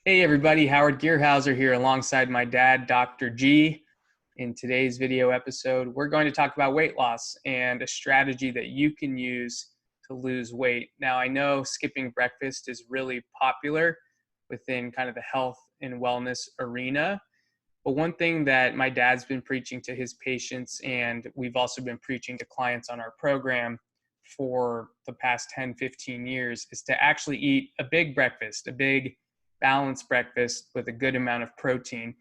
Hey everybody, Howard Gearhauser here alongside my dad, Dr. G. In today's video episode, we're going to talk about weight loss and a strategy that you can use to lose weight. Now, I know skipping breakfast is really popular within kind of the health and wellness arena, but one thing that my dad's been preaching to his patients, and we've also been preaching to clients on our program for the past 10, 15 years, is to actually eat a big breakfast, a big balanced breakfast with a good amount of protein.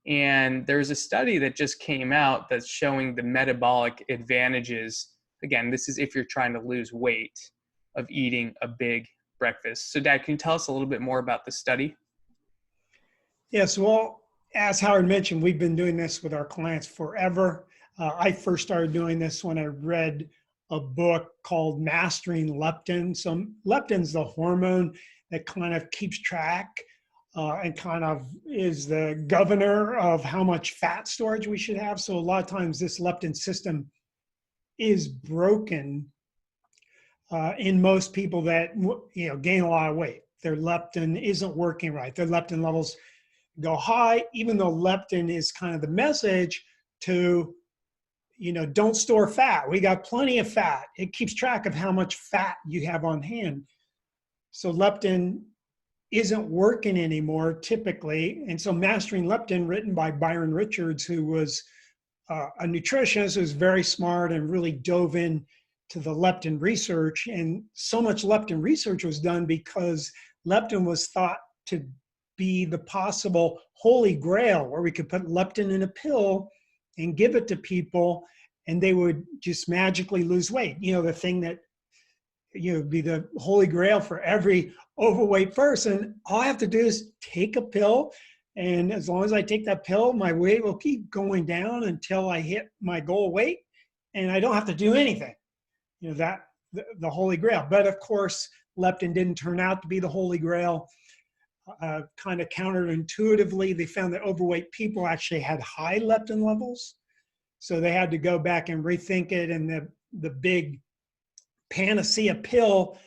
And there's a study that just came out that's showing the metabolic advantages. Again, this is if you're trying to lose weight, of eating a big breakfast. So, Dad, can you tell us a little bit more about the study? Yes, well, as Howard mentioned, we've been doing this with our clients forever. I first started doing this when I read a book called Mastering Leptin. So leptin's the hormone that kind of keeps track and kind of is the governor of how much fat storage we should have. So a lot of times this leptin system is broken in most people that gain a lot of weight. Their leptin isn't working right. Their leptin levels go high, even though leptin is kind of the message to, don't store fat. We got plenty of fat. It keeps track of how much fat you have on hand. So leptin isn't working anymore typically. And so Mastering Leptin, written by Byron Richards, who was a nutritionist who's very smart and really dove in to the leptin research. And so much leptin research was done because leptin was thought to be the possible holy grail where we could put leptin in a pill and give it to people and they would just magically lose weight. The thing that be the holy grail for every overweight person. All I have to do is take a pill, and as long as I take that pill, my weight will keep going down until I hit my goal weight, and I don't have to do anything. That the holy grail. But of course, leptin didn't turn out to be the holy grail. Kind of counterintuitively, they found that overweight people actually had high leptin levels. So they had to go back and rethink it, and the big panacea pill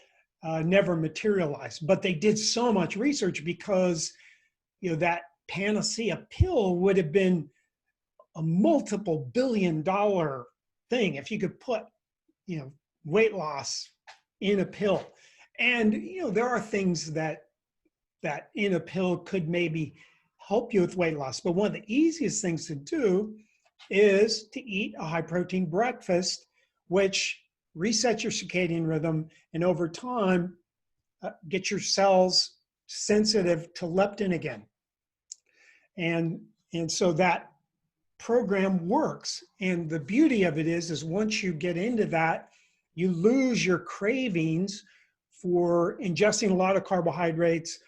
never materialized. But they did so much research because that panacea pill would have been a multiple billion-dollar thing if you could put weight loss in a pill. And there are things that in a pill could maybe help you with weight loss. But one of the easiest things to do is to eat a high protein breakfast, which resets your circadian rhythm and over time get your cells sensitive to leptin again. And so that program works. And the beauty of it is once you get into that, you lose your cravings for ingesting a lot of carbohydrates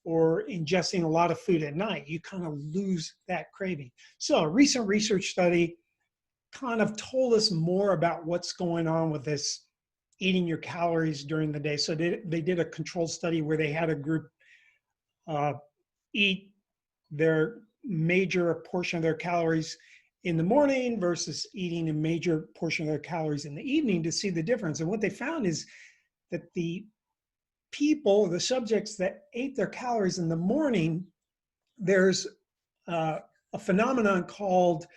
or ingesting a lot of food at night. You kind of lose that craving. So a recent research study kind of told us more about what's going on with this eating your calories during the day. So they did a controlled study where they had a group eat their major portion of their calories in the morning versus eating a major portion of their calories in the evening to see the difference. And what they found is that the subjects that ate their calories in the morning, there's a phenomenon called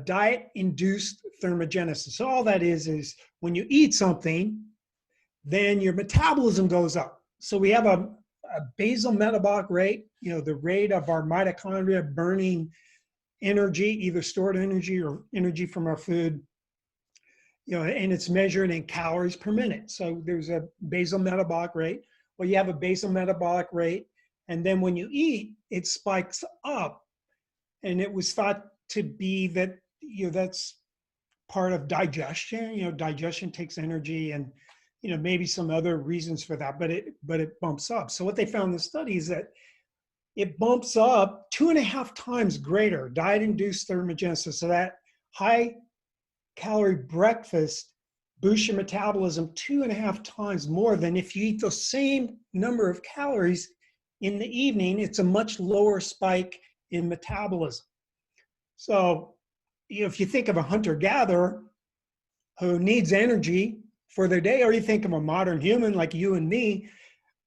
diet-induced thermogenesis. So all that is when you eat something, then your metabolism goes up. So we have a basal metabolic rate, the rate of our mitochondria burning energy, either stored energy or energy from our food, and it's measured in calories per minute. So there's a basal metabolic rate. Well, you have a basal metabolic rate, and then when you eat, it spikes up. And it was thought to be that, that's part of digestion. Digestion takes energy and, maybe some other reasons for that, but it bumps up. So what they found in the study is that it bumps up 2.5 times greater diet-induced thermogenesis. So that high calorie breakfast boosts your metabolism 2.5 times more than if you eat the same number of calories in the evening. It's a much lower spike in metabolism. So, if you think of a hunter-gatherer who needs energy for their day, or you think of a modern human like you and me,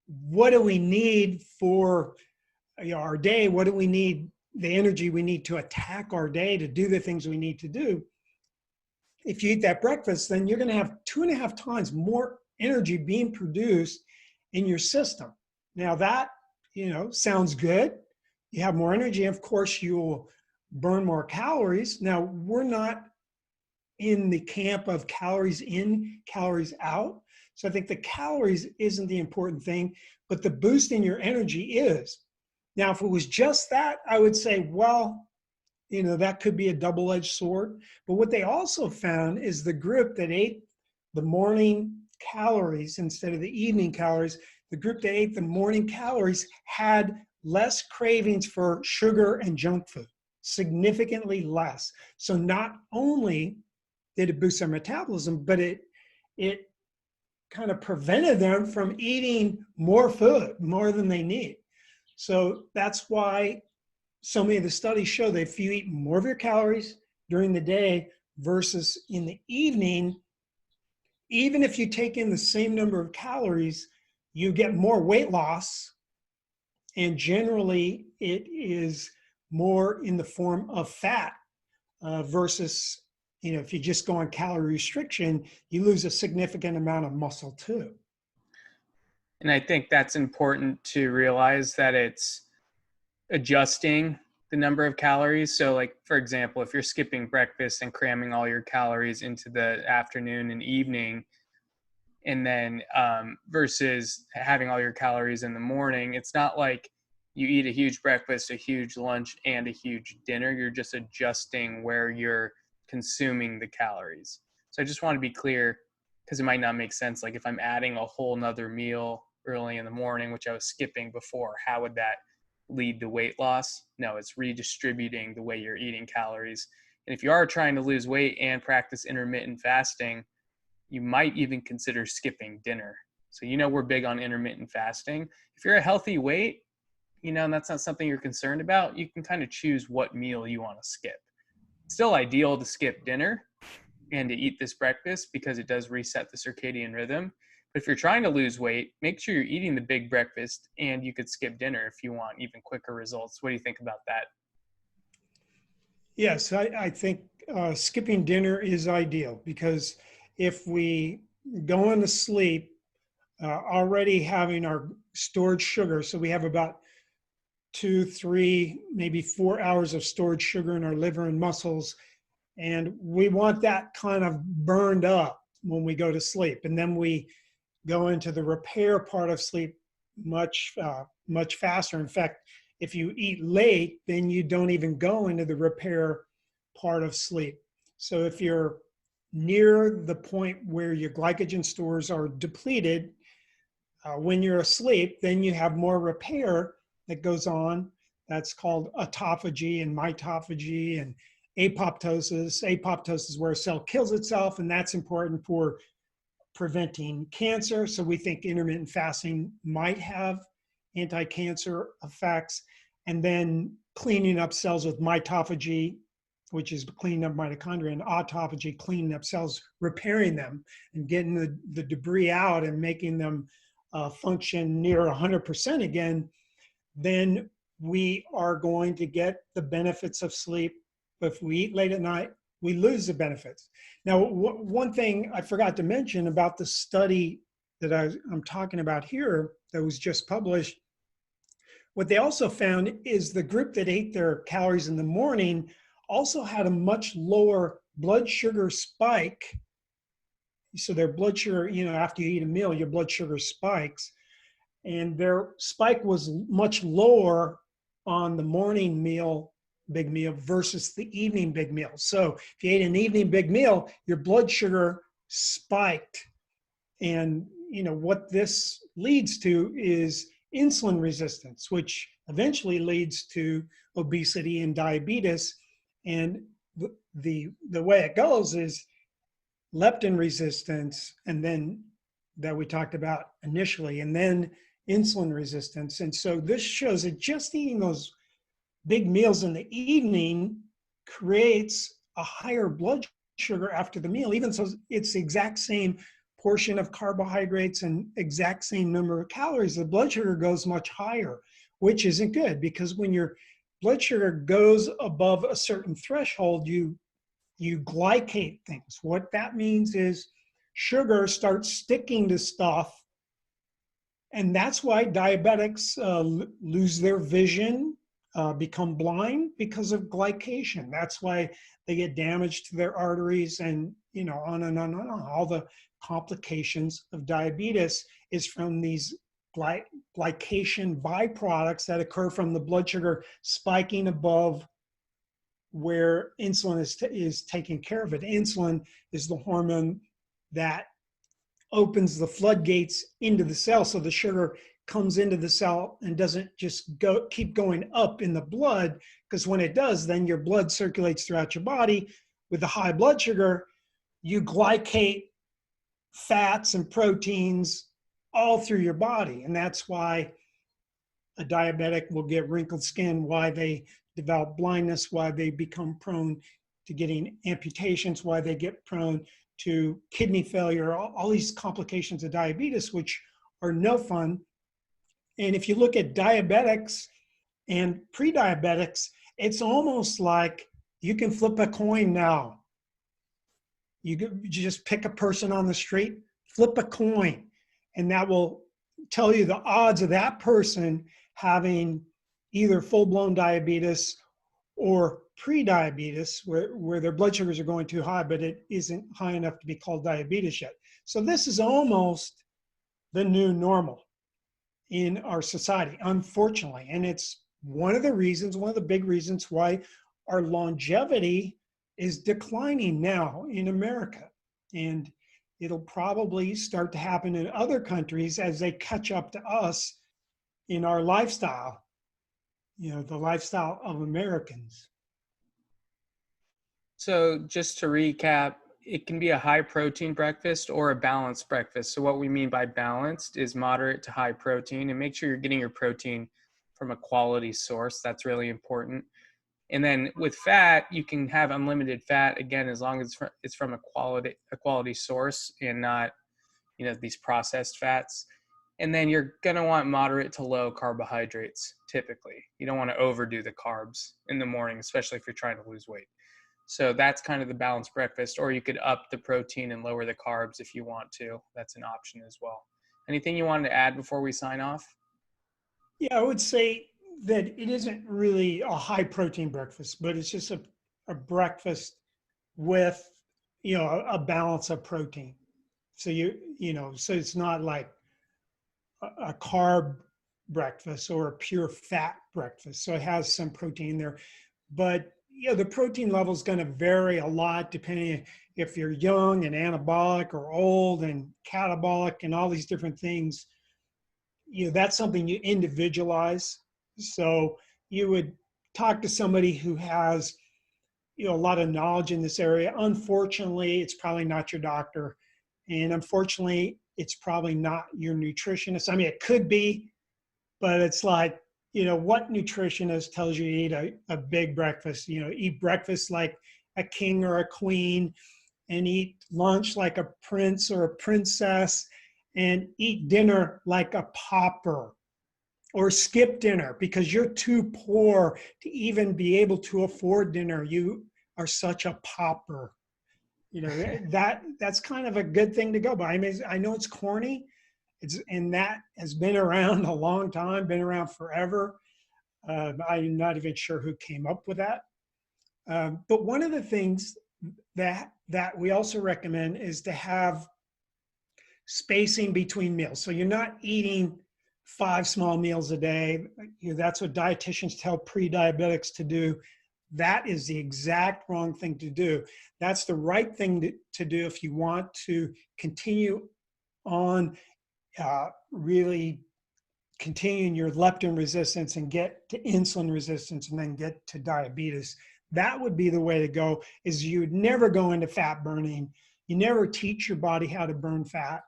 what do we need for our day, what do we need, the energy we need to attack our day, to do the things we need to do. If you eat that breakfast, then you're going to have 2.5 times more energy being produced in your system. Now that, sounds good. You have more energy. Of course, you'll burn more calories. Now, we're not in the camp of calories in, calories out. So I think the calories isn't the important thing, but the boost in your energy is. Now, if it was just that, I would say, well, that could be a double-edged sword. But what they also found is the group that ate the morning calories instead of the evening calories, the group that ate the morning calories had less cravings for sugar and junk food, significantly less. So not only did it boost their metabolism, but it kind of prevented them from eating more food, more than they need. So that's why so many of the studies show that if you eat more of your calories during the day versus in the evening, even if you take in the same number of calories, you get more weight loss. And generally, it is more in the form of fat versus, if you just go on calorie restriction, you lose a significant amount of muscle too. And I think that's important to realize, that it's adjusting the number of calories. So like, for example, if you're skipping breakfast and cramming all your calories into the afternoon and evening, and then versus having all your calories in the morning, it's not like you eat a huge breakfast, a huge lunch, and a huge dinner. You're just adjusting where you're consuming the calories. So I just want to be clear, because it might not make sense. Like if I'm adding a whole nother meal early in the morning, which I was skipping before, how would that lead to weight loss? No, it's redistributing the way you're eating calories. And if you are trying to lose weight and practice intermittent fasting, you might even consider skipping dinner. So, we're big on intermittent fasting. If you're a healthy weight, and that's not something you're concerned about, you can kind of choose what meal you want to skip. It's still ideal to skip dinner and to eat this breakfast because it does reset the circadian rhythm. But if you're trying to lose weight, make sure you're eating the big breakfast, and you could skip dinner if you want even quicker results. What do you think about that? Yes, I think skipping dinner is ideal, because if we go into sleep already having our stored sugar, so we have about 2, 3, maybe 4 hours of stored sugar in our liver and muscles, and we want that kind of burned up when we go to sleep. And then we go into the repair part of sleep much faster. In fact, if you eat late, then you don't even go into the repair part of sleep. So if you're near the point where your glycogen stores are depleted when you're asleep, then you have more repair that goes on. That's called autophagy and mitophagy and apoptosis. Apoptosis is where a cell kills itself, and that's important for preventing cancer. So we think intermittent fasting might have anti-cancer effects. And then cleaning up cells with mitophagy, which is cleaning up mitochondria, and autophagy, cleaning up cells, repairing them and getting the debris out and making them function near 100% again, then we are going to get the benefits of sleep. But if we eat late at night, we lose the benefits. Now, one thing I forgot to mention about the study that I'm talking about here that was just published, what they also found is the group that ate their calories in the morning also had a much lower blood sugar spike. So their blood sugar, after you eat a meal, your blood sugar spikes. And their spike was much lower on the morning meal, big meal, versus the evening big meal. So if you ate an evening big meal, your blood sugar spiked. And what this leads to is insulin resistance, which eventually leads to obesity and diabetes. And the way it goes is leptin resistance, and then that we talked about initially, and then insulin resistance. And so this shows that just eating those big meals in the evening creates a higher blood sugar after the meal, even so it's the exact same portion of carbohydrates and exact same number of calories. The blood sugar goes much higher which isn't good, because when your blood sugar goes above a certain threshold, you glycate things. What that means is sugar starts sticking to stuff, and that's why diabetics lose their vision, become blind because of glycation. That's why they get damage to their arteries, and on and on and on. All the complications of diabetes is from these glycation byproducts that occur from the blood sugar spiking above where insulin is taking care of it. Insulin is the hormone that opens the floodgates into the cell, so the sugar comes into the cell and doesn't just keep going up in the blood, because when it does, then your blood circulates throughout your body. With the high blood sugar, you glycate fats and proteins all through your body, and that's why a diabetic will get wrinkled skin, why they develop blindness, why they become prone to getting amputations, why they get prone to kidney failure, all these complications of diabetes, which are no fun. And if you look at diabetics and pre-diabetics, it's almost like you can flip a coin now. You just pick a person on the street, flip a coin, and that will tell you the odds of that person having either full-blown diabetes or pre-diabetes, where their blood sugars are going too high, but it isn't high enough to be called diabetes yet. So this is almost the new normal in our society, unfortunately. And it's one of the big reasons why our longevity is declining now in America. And it'll probably start to happen in other countries as they catch up to us in our lifestyle, the lifestyle of Americans. So just to recap, it can be a high protein breakfast or a balanced breakfast. So what we mean by balanced is moderate to high protein, and make sure you're getting your protein from a quality source. That's really important. And then with fat, you can have unlimited fat, again, as long as it's from a quality source and not, these processed fats. And then you're going to want moderate to low carbohydrates, typically. You don't want to overdo the carbs in the morning, especially if you're trying to lose weight. So that's kind of the balanced breakfast, or you could up the protein and lower the carbs if you want to. That's an option as well. Anything you wanted to add before we sign off? Yeah, I would say that it isn't really a high protein breakfast, but it's just a breakfast with, a balance of protein. So so it's not like a carb breakfast or a pure fat breakfast. So it has some protein there, but the protein level is going to vary a lot depending if you're young and anabolic or old and catabolic and all these different things. That's something you individualize. So you would talk to somebody who has, a lot of knowledge in this area. Unfortunately, it's probably not your doctor. And unfortunately, it's probably not your nutritionist. I mean, it could be, but it's like, what nutritionist tells you to eat a big breakfast? Eat breakfast like a king or a queen, and eat lunch like a prince or a princess, and eat dinner like a pauper, or skip dinner because you're too poor to even be able to afford dinner. You are such a pauper. That's kind of a good thing to go by. I mean, I know it's corny. And that has been around a long time, been around forever. I'm not even sure who came up with that. But one of the things that we also recommend is to have spacing between meals. So you're not eating 5 small meals a day. That's what dietitians tell pre-diabetics to do. That is the exact wrong thing to do. That's the right thing to do if you want to continue on really continuing your leptin resistance and get to insulin resistance and then get to diabetes. That would be the way to go. Is you would never go into fat burning. You never teach your body how to burn fat.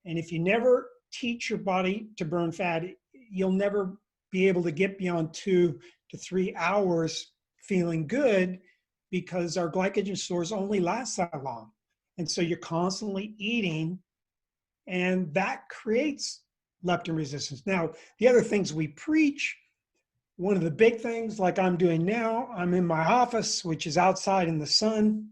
And if you never teach your body to burn fat, you'll never be able to get beyond 2 to 3 hours feeling good, because our glycogen stores only last that long. And so you're constantly eating, and that creates leptin resistance. Now, the other things we preach, one of the big things, like I'm doing now, I'm in my office, which is outside in the sun.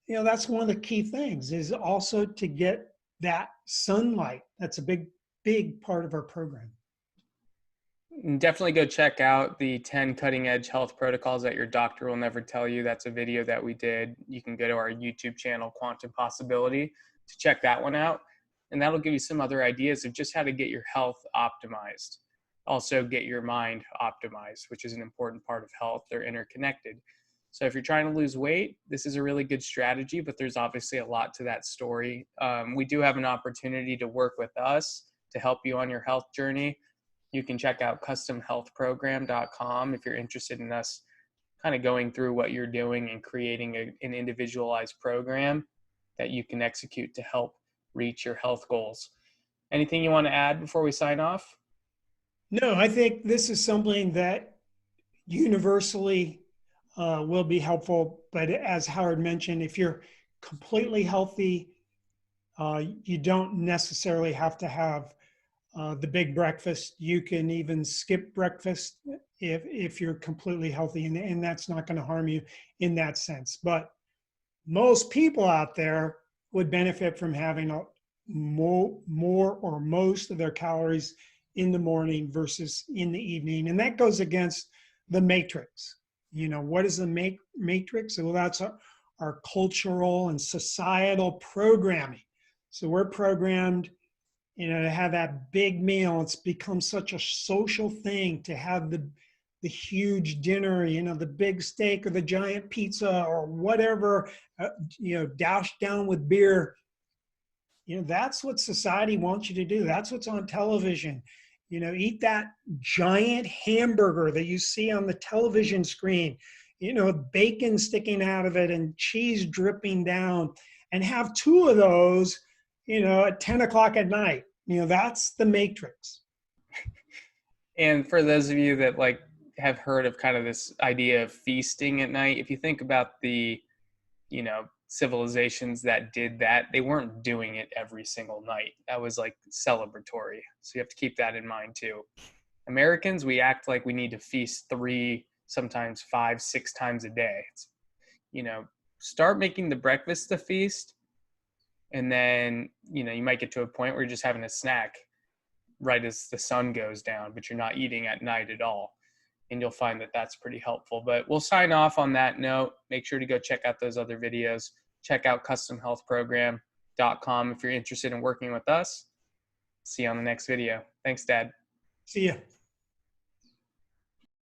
You know, that's one of the key things is also to get that sunlight. That's a big part of our program. And definitely go check out the 10 cutting edge health protocols that your doctor will never tell you. That's a video that we did. You can go to our YouTube channel, Quantum Possibility, to check that one out. And that'll give you some other ideas of just how to get your health optimized. Also get your mind optimized, which is an important part of health. They're interconnected. So if you're trying to lose weight, this is a really good strategy, but there's obviously a lot to that story. We do have an opportunity to work with us to help you on your health journey. You can check out customhealthprogram.com if you're interested in us kind of going through what you're doing and creating an individualized program that you can execute to help reach your health goals. Anything you want to add before we sign off? No, I think this is something that universally will be helpful. But as Howard mentioned, if you're completely healthy, you don't necessarily have to have the big breakfast. You can even skip breakfast if you're completely healthy, and that's not going to harm you in that sense. But most people out there would benefit from having more or most of their calories in the morning versus in the evening. And that goes against the matrix. You know, what is the matrix? Well, that's our cultural and societal programming. So we're programmed, you know, to have that big meal. It's become such a social thing to have the huge dinner, you know, the big steak or the giant pizza or whatever, you know, doused down with beer. You know, that's what society wants you to do. That's what's on television. You know, eat that giant hamburger that you see on the television screen, you know, bacon sticking out of it and cheese dripping down, and have 2 of those, you know, at 10 o'clock at night. You know, that's the matrix. And for those of you that like have heard of kind of this idea of feasting at night, if you think about the, you know, civilizations that did that, they weren't doing it every single night. That was like celebratory. So you have to keep that in mind too. Americans, we act like we need to feast 3, sometimes 5, 6 times a day. It's, you know, start making the breakfast a feast, and then, you know, you might get to a point where you're just having a snack right as the sun goes down, but you're not eating at night at all. And you'll find that that's pretty helpful. But we'll sign off on that note. Make sure to go check out those other videos. Check out customhealthprogram.com if you're interested in working with us. See you on the next video. Thanks, Dad. See ya.